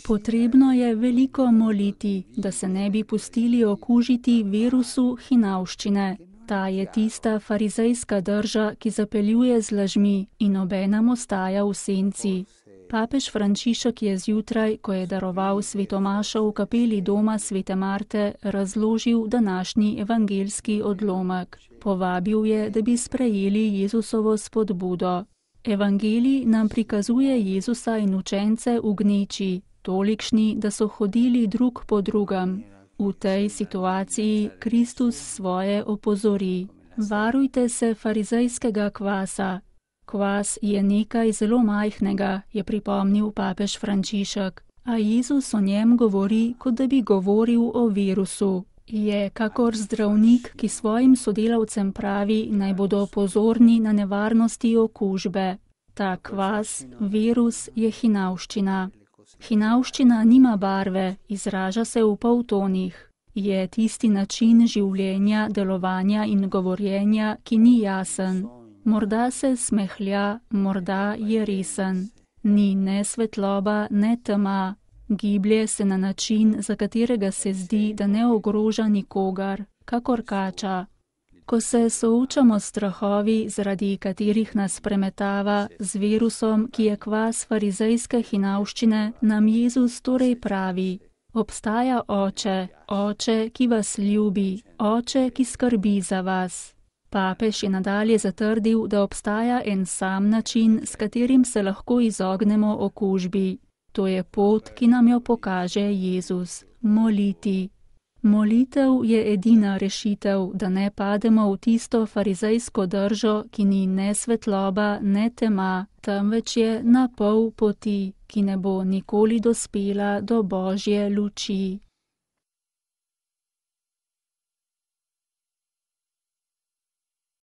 Potrebno je veliko moliti, da se ne bi pustili okužiti virusu hinavščine. Ta je tista farizejska drža, ki zapeljuje z lažmi in obenem ostaja v senci. Papež Frančišek je zjutraj, ko je daroval svetomašo v kapeli doma svete Marte, razložil današnji evangeljski odlomek. Povabil je, da bi sprejeli Jezusovo spodbudo. Evangelij nam prikazuje Jezusa in učence v gneči, tolikšni, da so hodili drug po drugem. V tej situaciji Kristus svoje opozori. Varujte se farizejskega kvasa. Kvas je nekaj zelo majhnega, je pripomnil papež Frančišek, a Jezus o njem govori, kot da bi govoril o virusu. Je kakor zdravnik, ki svojim sodelavcem pravi, naj bodo pozorni na nevarnosti okužbe. Ta kvas, virus, je hinavščina. Hinavščina nima barve, izraža se v poltonih. Je tisti način življenja, delovanja in govorjenja, ki ni jasen. Morda se smehlja, morda je resen. Ni ne svetloba, ne tema. Giblje se na način, za katerega se zdi, da ne ogroža nikogar, kakor kača. Ko se soočamo s strahovi, zaradi katerih nas premetava, z virusom, ki je kvas farizejske hinavščine, nam Jezus torej pravi: obstaja Oče, Oče, ki vas ljubi, Oče, ki skrbi za vas. Papež je nadalje zatrdil, da obstaja en sam način, s katerim se lahko izognemo okužbi. To je pot, ki nam jo pokaže Jezus. Moliti. Molitev je edina rešitev, da ne pademo v tisto farizejsko držo, ki ni ne svetloba, ne tema, temveč je na pol poti, ki ne bo nikoli dospela do Božje luči.